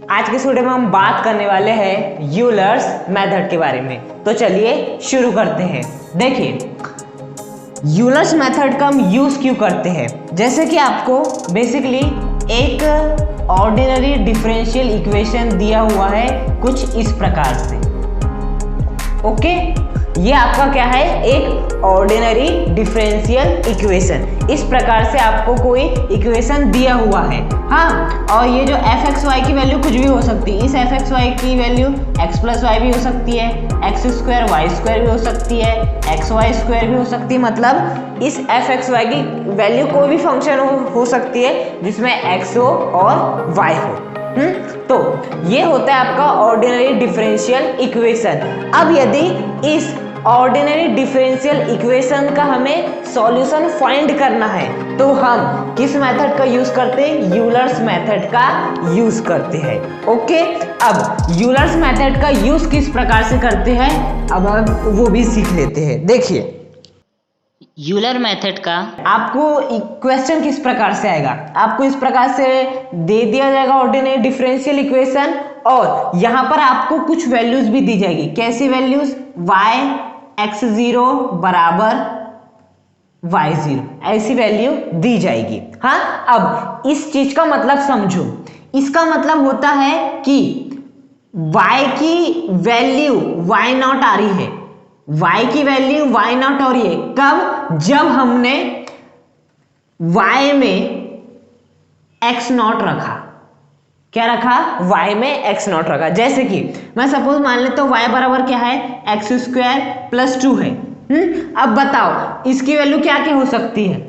आज के वीडियो में हम बात करने वाले हैं यूलर्स मेथड के बारे में। तो चलिए शुरू करते हैं। देखिए, यूलर्स मेथड का हम यूज क्यों करते हैं। जैसे कि आपको बेसिकली एक ऑर्डिनरी डिफरेंशियल इक्वेशन दिया हुआ है कुछ इस प्रकार से। ओके, ये आपका क्या है, एक ऑर्डिनरी डिफरेंशियल इक्वेशन। इस प्रकार से आपको कोई इक्वेशन दिया हुआ है। हाँ, और ये जो एफ एक्स वाई की वैल्यू कुछ भी हो सकती है। इस एफ एक्स वाई की वैल्यू एक्स प्लस वाई भी हो सकती है, एक्स स्क्वायर वाई स्क्वायर भी हो सकती है, एक्स वाई स्क्वायर भी हो सकती है। मतलब इस एफ एक्स वाई की वैल्यू कोई भी फंक्शन हो सकती है जिसमें एक्स हो और वाई हो। तो ये होता है आपका ऑर्डिनरी डिफरेंशियल इक्वेशन। अब यदि इस ऑर्डिनरी डिफरेंशियल इक्वेशन का हमें सॉल्यूशन फाइंड करना है तो हम किस मेथड का यूज करते हैं, यूलर्स मेथड का यूज करते हैं। ओके, अब यूलर्स मेथड का यूज किस प्रकार से करते हैं अब हम वो भी सीख लेते हैं। देखिए, यूलर मेथड का आपको क्वेश्चन किस प्रकार से आएगा, आपको इस प्रकार से दे दिया जाएगा ऑर्डिनरी डिफरेंशियल इक्वेशन, और यहां पर आपको कुछ वैल्यूज भी दी जाएगी। कैसी वैल्यूज, y x0 बराबर y0, ऐसी वैल्यू दी जाएगी। हाँ, अब इस चीज का मतलब समझो। इसका मतलब होता है कि y की वैल्यू y0 आ रही है, y की वैल्यू y0 हो रही है। कब, जब हमने y में x0 रखा। क्या रखा, y में x0 रखा। जैसे कि मैं सपोज मान लेता हूं y बराबर क्या है, एक्स स्क्वायर प्लस 2 है। अब बताओ इसकी वैल्यू क्या क्या हो सकती है,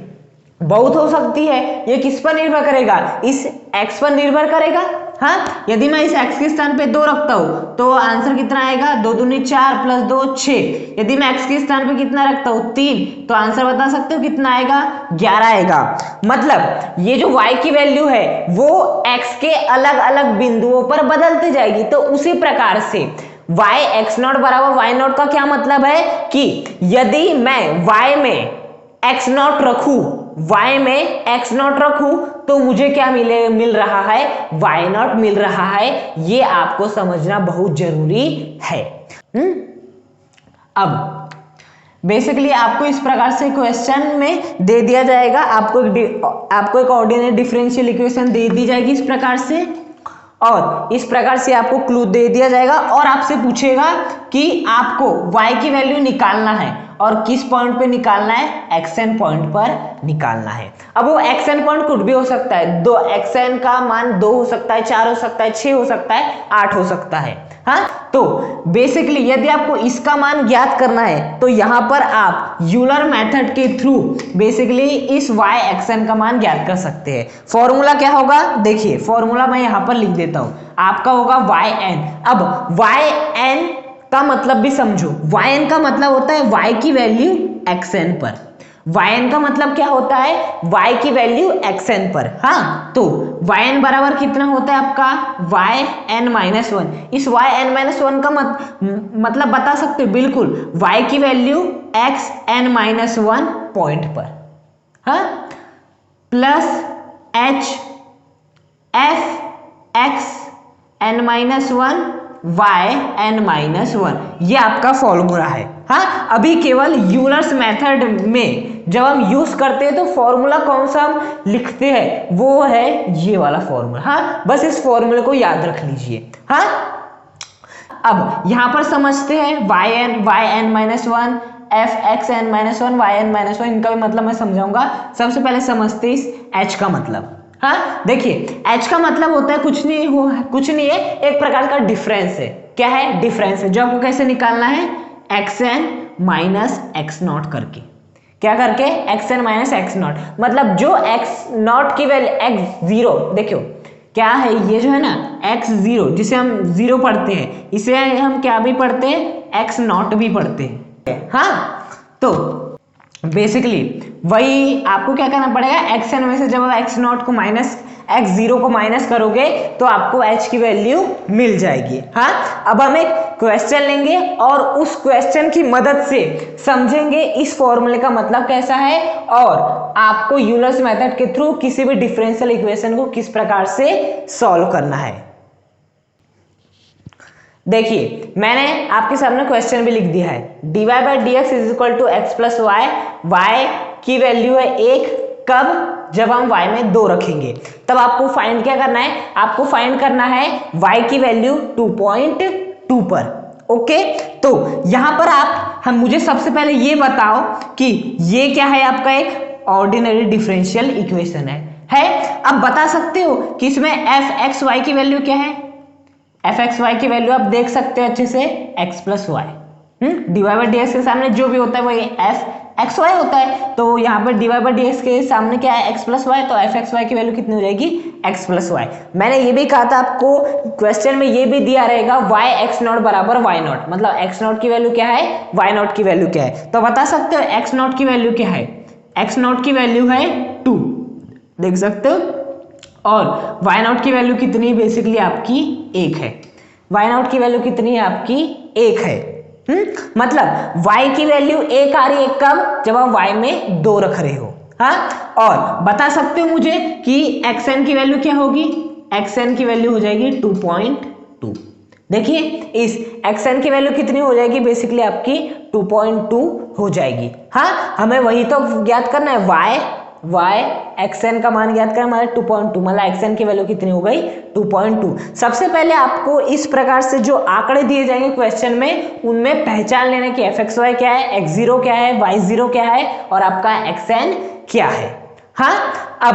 बहुत हो सकती है। ये किस पर निर्भर करेगा, इस x पर निर्भर करेगा। हाँ, यदि मैं इस x के स्थान पे 2 रखता हूं तो आंसर कितना आएगा, 2 दूनी 4 प्लस 2 6। यदि मैं x के स्थान पे कितना रखता हूं 3, तो आंसर बता सकते हो कितना आएगा, 11 आएगा। मतलब ये जो y की वैल्यू है वो x के अलग अलग बिंदुओं पर बदलती जाएगी। तो उसी प्रकार से y x0 बराबर y0 का क्या मतलब है कि यदि मैं y में x0 रखूं, y में x0 रखूं तो मुझे क्या मिल रहा है, y0 मिल रहा है। ये आपको समझना बहुत जरूरी है। अब बेसिकली आपको इस प्रकार से क्वेश्चन में दे दिया जाएगा, आपको एक ऑर्डिनरी डिफरेंशियल इक्वेशन दे दी जाएगी इस प्रकार से, और इस प्रकार से आपको क्लू दे दिया जाएगा और आपसे पूछेगा कि आपको y की वैल्यू निकालना है और किस पॉइंट पे निकालना है, xn पॉइंट पर निकालना है। अब वो xn पॉइंट कुछ भी हो सकता है, दो xn का मान 2 हो सकता है, 4 हो सकता है, 6 हो सकता है, 8 हो सकता है। हाँ, तो बेसिकली यदि आपको इसका मान ज्ञात करना है तो यहां पर आप यूलर मेथड के थ्रू बेसिकली इस y xn का मान ज्ञात कर सकते हैं। फॉर्मूला क्या होगा, देखिए फॉर्मूला मैं यहां पर लिख देता हूं, आपका होगा yn। अब yn का मतलब भी समझो, yn का मतलब होता है y की वैल्यू xn पर। yn का मतलब क्या होता है, y की वैल्यू xn पर। हाँ, तो yn बराबर कितना होता है आपका, yn-1। इस yn-1 का मतलब बता सकते हो, बिल्कुल y की वैल्यू xn-1 पॉइंट पर, हाँ, plus h f x n-1 yn-1, ये आपका फॉर्मूला है। हाँ, अभी केवल यूलर्स मेथड में जब हम यूज करते हैं तो फॉर्मूला कौन सा हम लिखते हैं, वो है ये वाला फॉर्मूला। हाँ, बस इस फॉर्मूले को याद रख लीजिए। हाँ, अब यहां पर समझते हैं yn-1 f(x(n-1) yn-1, इनका भी मतलब मैं समझाऊंगा। सबसे पहले समझते हैं इस h का मतलब। हाँ, देखिए h का मतलब होता है कुछ नहीं है, एक प्रकार का डिफरेंस है। क्या है, डिफरेंस है, जो आपको कैसे निकालना है, xn माइनस x0 करके। क्या करके, xn माइनस x0, मतलब जो x0 की वैल्यू x0, देखियो क्या है, ये जो है ना x0 जिसे हम 0 पढ़ते हैं, इसे हम क्या भी पढ़ते हैं, x0 भी पढ़ते हैं। हाँ, तो बेसिकली वही आपको क्या करना पड़ेगा, xn में से जब आप x0 को माइनस x0 को माइनस करोगे तो आपको h की वैल्यू मिल जाएगी। हाँ, अब हम एक क्वेश्चन लेंगे और उस क्वेश्चन की मदद से समझेंगे इस फॉर्मूले का मतलब कैसा है और आपको यूलर्स मेथड के थ्रू किसी भी डिफरेंशियल इक्वेशन को किस प्रकार से सॉल्व करना है। देखिए मैंने आपके सामने क्वेश्चन भी लिख दिया है, dy by D X is equal to X plus Y, Y की वैल्यू है 1, कब? जब हम y में 2 रखेंगे। तब आपको फाइंड क्या करना है? आपको फाइंड करना है y की वैल्यू 2.2 पर। ओके, तो यहां पर हम मुझे सबसे पहले ये बताओ कि ये क्या है? आपका एक ऑर्डिनरी डिफरेंशियल इक्वेशन है। अब बता सकते हो कि इसमें एफ एक्स वाई की वैल्यू क्या है? एफ एक्स वाई की वैल्यू आप देख सकते हो अच्छे से, X plus Y. D Y by D X के सामने जो भी होता है वही एफ एक्स वाई होता है, तो यहाँ पर D Y by D X के सामने क्या है? एक्स प्लस वाई, तो एफ एक्स वाई की वैल्यू कितनी हो जाएगी? X plus Y. मैंने ये भी कहा था आपको, क्वेश्चन में ये भी दिया रहेगा वाई एक्स नॉट बराबर वाई नॉट, मतलब एक्स नॉट की वैल्यू क्या है, वाई नॉट की वैल्यू क्या है। तो बता सकते हो एक्स नॉट की वैल्यू क्या है? एक्स नॉट की वैल्यू है 2, देख सकते हो, और वाई नॉट की वैल्यू कितनी? बेसिकली आपकी 1 है। वाई नॉट की वैल्यू कितनी है? आपकी 1 है। मतलब y की वैल्यू 1 आ रही है कब? जब आप y में 2 रख रहे हो। हाँ, और बता सकते हो मुझे कि xn की वैल्यू क्या होगी? xn की वैल्यू हो जाएगी 2.2। देखिए इस xn की वैल्यू कितनी हो जाएगी? बेसिकली आपकी 2.2 हो जाएगी। हाँ, हमें वही तो ज्ञात करना है, y xn का मान ज्ञात करना है 2.2, मतलब xn की वैल्यू कितनी हो गई? 2.2। सबसे पहले आपको इस प्रकार से जो आंकड़े दिए जाएंगे क्वेश्चन में, उनमें पहचान लेना कि fxy क्या है, x0 क्या है, y0 क्या है और आपका xn क्या है। हाँ, अब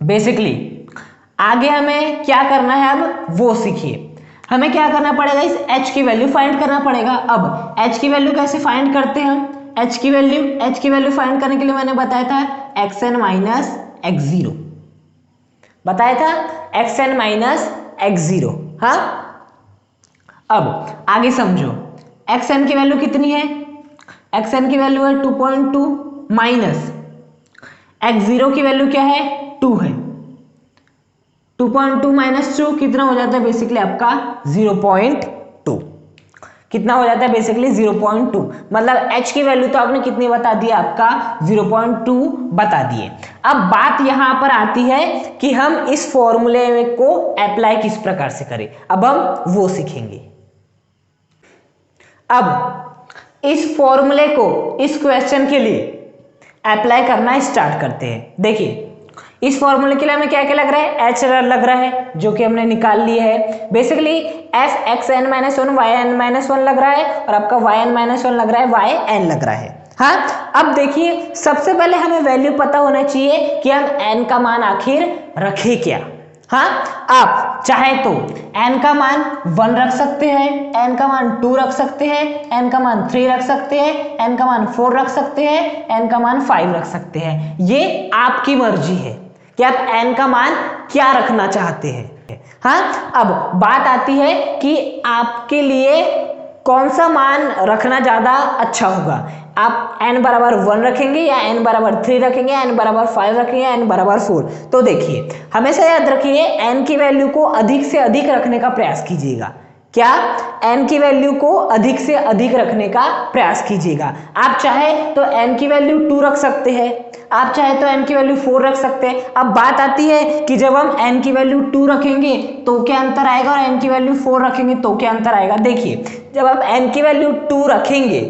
बेसिकली आगे हमें क्या करना है, अब वो सीखिए। हमें क्या करना पड़ेगा? इस h की वैल्यू फाइंड करना पड़ेगा। अब h की वैल्यू कैसे फाइंड करते हैं हम? h की वैल्यू फाइंड करने के लिए मैंने बताया था xn माइनस x0, बताया था xn माइनस x0। हाँ, अब आगे समझो, xn की वैल्यू कितनी है? xn की वैल्यू है 2.2 माइनस x0 की वैल्यू क्या है? 2 है। 2.2 माइनस 2 कितना हो जाता है? बेसिकली आपका 0.2। कितना हो जाता है? बेसिकली 0.2। मतलब h की वैल्यू तो आपने कितनी बता दी? आपका 0.2 बता दिए। अब बात यहां पर आती है कि हम इस फॉर्मूले को अप्लाई किस प्रकार से करें, अब हम वो सीखेंगे। अब इस फॉर्मूले को इस क्वेश्चन के लिए अप्लाई करना स्टार्ट करते हैं। देखिए इस फॉर्मूले के लिए हमें क्या क्या लग रहा है? h लग रहा है, जो कि हमने निकाल लिया है। Basically f xn minus 1 yn minus 1 लग रहा है, और आपका yn माइनस 1 लग रहा है, yn लग रहा है। हाँ, अब देखिए सबसे पहले हमें वैल्यू पता होना चाहिए कि हम n का मान आखिर रखे क्या। हाँ, आप चाहे तो n का मान 1 रख सकते हैं, n का मान 2 रख सकते हैं, n का मान 3 रख सकते हैं, n का मान 4 रख सकते हैं, n का मान 5 रख सकते हैं। ये आपकी मर्जी है कि आप n का मान क्या रखना चाहते हैं। हाँ, अब बात आती है कि आपके लिए कौन सा मान रखना ज्यादा अच्छा होगा। आप n बराबर 1 रखेंगे या n बराबर 3 रखेंगे, n बराबर 5 रखेंगे, n बराबर 4। तो देखिए हमेशा याद रखिए n की वैल्यू को अधिक से अधिक रखने का प्रयास कीजिएगा। क्या? n की वैल्यू को अधिक से अधिक रखने का प्रयास कीजिएगा। आप चाहे तो n की वैल्यू 2 रख सकते हैं, आप चाहे तो n की वैल्यू 4 रख सकते हैं। अब बात आती है कि जब हम n की वैल्यू 2 रखेंगे तो क्या अंतर आएगा, और n की वैल्यू 4 रखेंगे तो क्या अंतर आएगा। देखिए जब आप n की वैल्यू 2 रखेंगे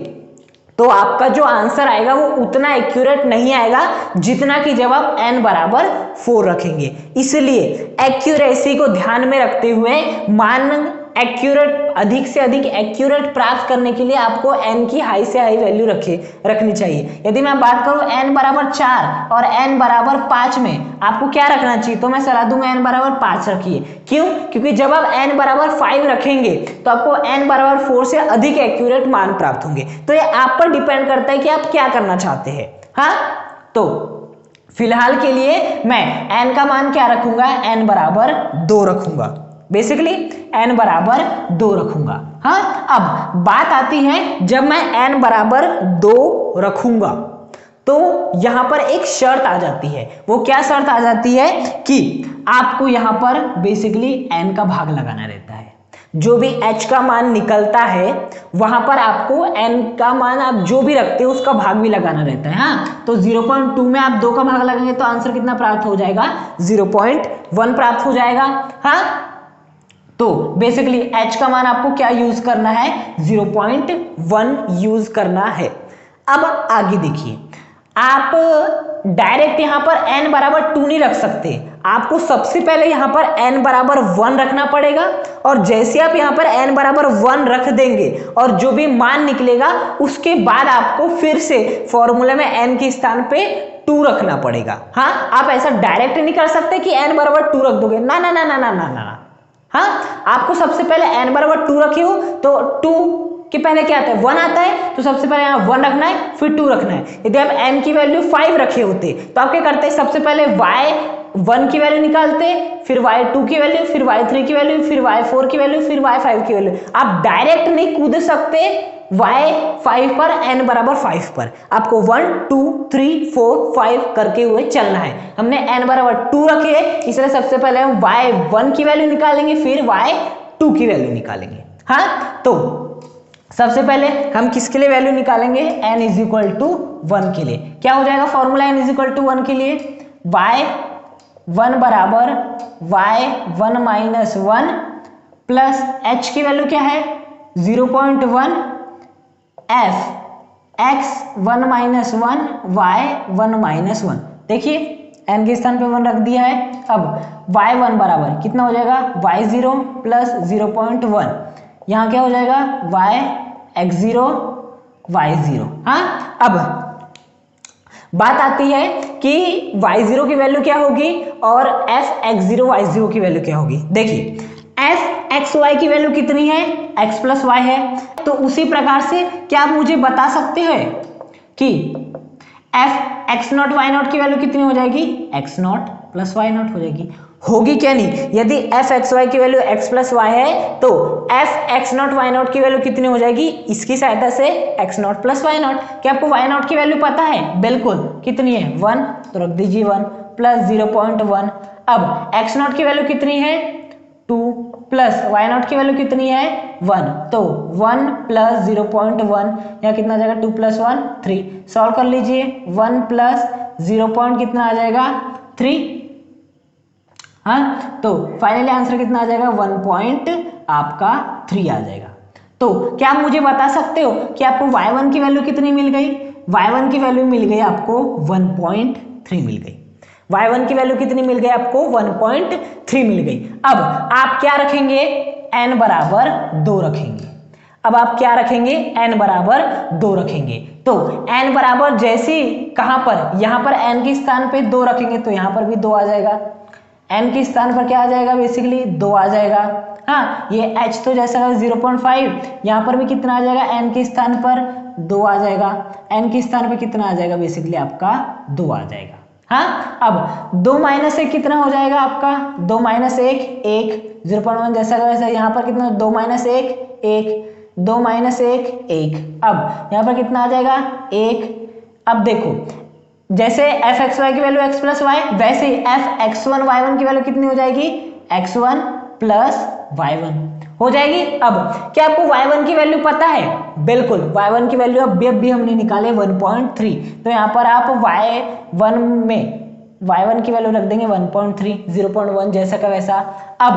तो आपका जो आंसर आएगा वो उतना एक्यूरेट नहीं आएगा जितना कि जब आप n बराबर 4 रखेंगे। इसलिए एक्यूरेसी को ध्यान में रखते हुए मान एक्यूरेट, अधिक से अधिक एक्यूरेट प्राप्त करने के लिए आपको n की हाई से हाई वैल्यू रखनी चाहिए। यदि मैं बात करूं n बराबर 4 और n बराबर 5 में आपको क्या रखना चाहिए, तो मैं सलाह दूंगा n बराबर 5 रखिए। क्यों? क्योंकि जब आप n बराबर 5 रखेंगे तो आपको n बराबर 4 से अधिक एक्यूरेट मान प्राप्त होंगे। तो ये आप पर डिपेंड करता है कि आप क्या करना चाहते हैं। हाँ, तो फिलहाल के लिए मैं n का मान क्या रखूंगा, n बराबर 2 रखूंगा। बेसिकली n बराबर 2 रखूंगा। हाँ, अब बात आती है जब मैं n बराबर 2 रखूंगा तो यहां पर एक शर्त आ जाती है। वो क्या शर्त आ जाती है कि आपको यहां पर बेसिकली n का भाग लगाना रहता है। जो भी h का मान निकलता है वहां पर आपको n का मान आप जो भी रखते हो उसका भाग भी लगाना रहता है। हाँ, तो 0.2 में आप 2 का भाग लगाएंगे तो आंसर कितना प्राप्त हो जाएगा, 0.1 प्राप्त हो जाएगा। हाँ, तो बेसिकली h का मान आपको क्या यूज करना है, 0.1 यूज करना है। अब आगे देखिए, आप डायरेक्ट यहां पर n बराबर 2 नहीं रख सकते, आपको सबसे पहले यहां पर n बराबर 1 रखना पड़ेगा, और जैसे आप यहां पर n बराबर 1 रख देंगे और जो भी मान निकलेगा उसके बाद आपको फिर से फॉर्मूले में n के स्थान पे 2 रखना पड़ेगा। हाँ, आप ऐसा डायरेक्ट नहीं कर सकते कि n बराबर 2 रख दोगे, ना ना ना ना ना ना ना। हाँ, आपको सबसे पहले n बराबर 2 रखे हो तो 2 के पहले क्या आता है, 1 आता है, तो सबसे पहले यहाँ 1 रखना है, फिर 2 रखना है। यदि आप n की वैल्यू 5 रखे होते तो आप क्या करते, सबसे पहले y1 की वैल्यू निकालते, फिर y2 की वैल्यू, फिर y3 की वैल्यू, फिर y4 की वैल्यू, फिर y5 की वैल्यू। आप डायरेक्ट नहीं कूद सकते y5 पर, n बराबर 5 पर, आपको 1 2 3 4 5 करके हुए चलना है। हमने n बराबर 2 रखे है, इसलिए सबसे पहले हम y1 की वैल्यू निकालेंगे, फिर y2 की वैल्यू निकालेंगे। हाँ, तो सबसे पहले हम किसके लिए वैल्यू निकालेंगे, n इज इक्वल टू 1 के लिए। क्या हो जाएगा formula n is equal to 1 के लिए, y1 बराबर y1 माइनस 1 प्लस h की वैल्यू क्या है 0.1 f x1 minus 1 y1 minus 1। देखिए n के स्थान पे 1 रख दिया है। अब y1 बराबर कितना हो जाएगा, y0 प्लस 0.1, यहाँ क्या हो जाएगा yx0 y0। हाँ, अब बात आती है कि y0 की वैल्यू क्या होगी और fx0 y0 की वैल्यू क्या होगी। देखिए fxy की वैल्यू कितनी है, x प्लस वाई है, तो उसी प्रकार से क्या आप मुझे बता सकते हैं कि fx0 y0 की वैल्यू कितनी हो जाएगी, x0 प्लस y0 हो जाएगी। होगी क्या नहीं, यदि fxy की वैल्यू x प्लस वाई है तो fx0 y0 की वैल्यू कितनी हो जाएगी, इसकी सहायता से x0 प्लस y0। क्या आपको y0 की वैल्यू पता है, बिल्कुल, कितनी है 1, तो रख दीजिए 1 प्लस 0.1। अब x0 की वैल्यू कितनी है 2 प्लस y0 की वैल्यू कितनी है 1, तो 1 प्लस 0.1, यहाँ कितना आ जाएगा 2 प्लस 1 3। सॉल्व कर लीजिए, 1 प्लस 0 कितना आ जाएगा 3। हाँ, तो फाइनली आंसर कितना आ जाएगा 1 आपका 3 आ जाएगा। तो क्या आप मुझे बता सकते हो कि आपको y1 की वैल्यू कितनी मिल गई, y1 की वैल्यू मिल गई आपको 1.3 मिल गई। y1 की वैल्यू कितनी मिल गई आपको 1.3 मिल गई। अब आप क्या रखेंगे, n बराबर 2 रखेंगे। अब आप क्या रखेंगे, n बराबर 2 रखेंगे। तो n बराबर जैसे कहां पर, यहां पर n के स्थान पे 2 रखेंगे तो यहां पर भी 2 आ जाएगा, n के स्थान पर क्या आ जाएगा, बेसिकली 2 आ जाएगा। हाँ, ये h तो जैसा 0.5, यहाँ पर भी कितना आ जाएगा, n के स्थान पर 2 आ जाएगा, n के स्थान पर कितना आ जाएगा, बेसिकली आपका 2 आ जाएगा। हाँ, अब 2 माइनस 1 कितना हो जाएगा आपका, 2 माइनस 1 1, 0.1 जैसा वैसा, यहाँ पर कितना 2 माइनस 1 1, 2 माइनस 1 1। अब यहाँ पर कितना आ जाएगा 1। अब देखो जैसे fxy की वैल्यू x प्लस वाई, वैसे ही fx1 y1 की वैल्यू कितनी हो जाएगी, x1 प्लस y1 हो जाएगी। अब क्या आपको y1 की वैल्यू पता है, बिल्कुल, y1 की वैल्यू अभी हमने निकाले 1.3, तो यहाँ पर आप y1 में y1 की वैल्यू रख देंगे 1.3, 0.1 जैसा का वैसा। अब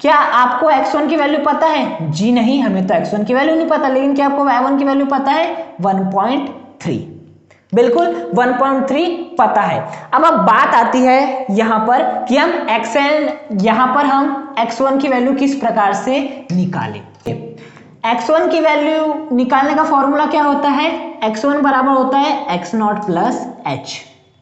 क्या आपको x1 की वैल्यू पता है, जी नहीं, हमें तो x1 की वैल्यू नहीं पता, लेकिन क्या आपको y1 की वैल्यू पता है 1.3, बिल्कुल 1.3 पता है। अब बात आती है यहां पर कि हम यहां पर हम x1 की वैल्यू किस प्रकार से निकालें। x1 की वैल्यू निकालने का फॉर्मूला क्या होता है, x1 बराबर होता है x0 प्लस h।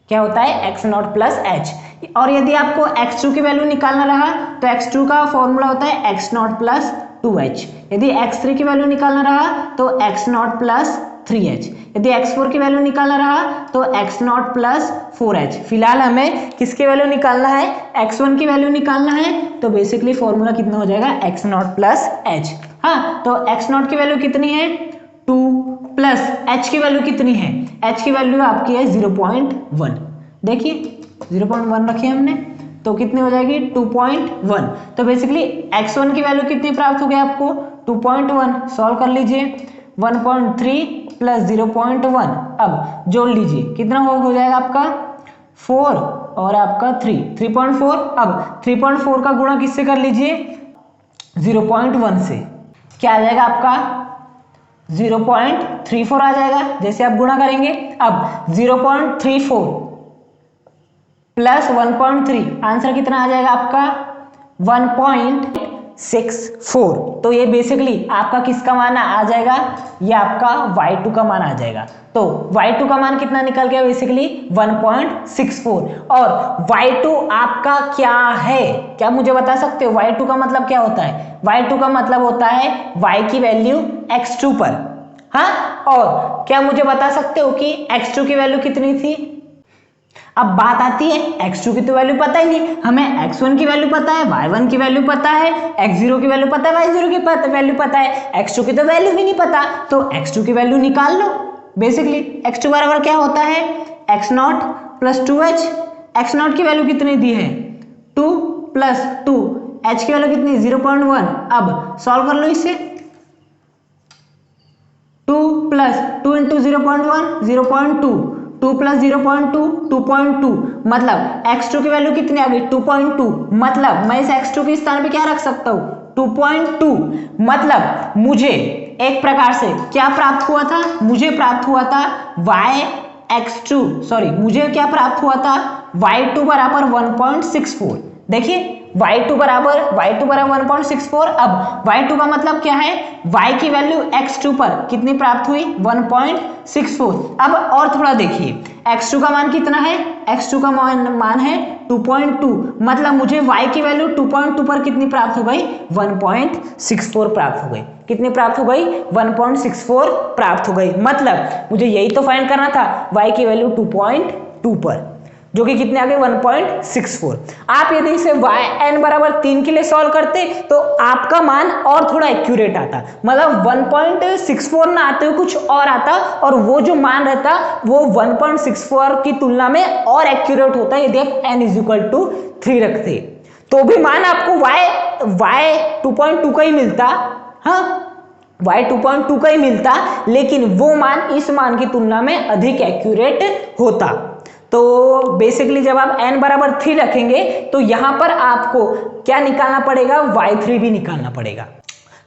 क्या होता है, x0 प्लस h। और यदि आपको x2 की वैल्यू निकालना रहा तो x2 का फॉर्मूला होता है x0 प्लस 2h। यदि x3 की वैल्यू निकालना रहा तो x0 प्लस 3h। यदि x4 की वैल्यू निकालना रहा तो x0 प्लस 4h। फिलहाल हमें किसकी वैल्यू निकालना है, x1 की वैल्यू निकालना है, तो बेसिकली फॉर्मूला कितना हो जाएगा x0 प्लस h। हाँ, तो x0 की वैल्यू कितनी है 2 प्लस h की वैल्यू कितनी है, h की वैल्यू आपकी है 0.1। देखिए 0.1 रखी हमने, तो कितनी हो जाएगी 2.1। तो बेसिकली x1 की वैल्यू कितनी प्राप्त हो गई आपको 2.1। सॉल्व कर लीजिए, 1.3 प्लस 0.1, अब जोड़ लीजिए कितना हो जाएगा आपका 4 और आपका 3, 3.4। अब 3.4 का गुणा किससे कर लीजिए, 0.1 से क्या आ जाएगा आपका 0.34 आ जाएगा जैसे आप गुणा करेंगे। अब 0.34 प्लस 1.3 आंसर कितना आ जाएगा आपका 1.64। तो ये बेसिकली आपका किसका मान आ जाएगा, ये आपका y2 का मान आ जाएगा। तो y2 का मान कितना निकल गया बेसिकली 1.64। और y2 आपका क्या है, क्या मुझे बता सकते हो y2 का मतलब क्या होता है? y2 का मतलब होता है y की वैल्यू x2 पर। हाँ, और क्या मुझे बता सकते हो कि x2 की वैल्यू कितनी थी? अब बात आती है x2 की तो वैल्यू पता ही नहीं, हमें x1 की वैल्यू पता है, y1 की वैल्यू पता है, x0 की वैल्यू पता है, y0 की वैल्यू पता है, x2 की तो वैल्यू भी नहीं पता। तो x2 की वैल्यू निकाल लो। बेसिकली x2 बराबर क्या होता है x0 प्लस 2h। x0 की वैल्यू कितनी दी है 2 प्लस 2, h की वैल्यू कितनी 0.1। अब सॉल्व कर लो इसे, 2 प्लस 2 इंटू 0.1 0.2, 2 प्लस 0.2 2.2, मतलब x2 की वैल्यू कितनी आ गई 2.2। मतलब मैं इस x2 के स्थान पे क्या रख सकता हूँ 2.2। मतलब मुझे एक प्रकार से क्या प्राप्त हुआ था, मुझे प्राप्त हुआ था मुझे क्या प्राप्त हुआ था y2 बराबर 1.64। देखिए y2 बराबर 1.64। अब y2 का मतलब क्या है, y की वैल्यू x2 पर कितनी प्राप्त हुई 1.64। अब और थोड़ा देखिए x2 का मान कितना है, x2 का मान है 2.2। मतलब मुझे y की वैल्यू 2.2 पर कितनी प्राप्त हो गई 1.64 प्राप्त हो गई। कितनी प्राप्त हो गई 1.64 प्राप्त हो गई। मतलब मुझे यही तो फाइंड करना था y की वैल्यू 2.2 पर, जो कि कितने आ गए 1.64। आप यदि इसे n बराबर 3 के लिए सॉल्व करते तो आपका मान और थोड़ा एक्यूरेट आता, मतलब 1.64 ना आते हुए कुछ और आता, और वो जो मान रहता वो 1.64 की तुलना में और एक्यूरेट होता यदि आप n = 3 रखते, तो भी मान आपको y 2.2 का ही मिलता। हाँ, y 2.2 का ही मिलता, लेकिन वो मान इस मान की तुलना में अधिक एक्यूरेट होता। तो बेसिकली जब आप n बराबर 3 रखेंगे तो यहां पर आपको क्या निकालना पड़ेगा y3 भी निकालना पड़ेगा।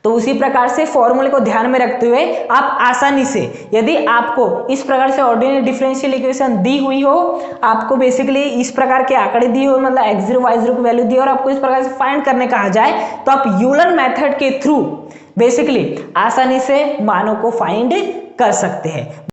तो उसी प्रकार से फॉर्मूले को ध्यान में रखते हुए आप आसानी से, यदि आपको इस प्रकार से ऑर्डिनरी डिफरेंशियल इक्वेशन दी हुई हो, आपको बेसिकली इस प्रकार के आंकड़े दिए हो, मतलब x0 y0 की वैल्यू दी और आपको इस प्रकार से फाइंड करने कहा जाए, तो आप यूलर मेथड के थ्रू बेसिकली आसानी से मानों को फाइंड कर सकते हैं।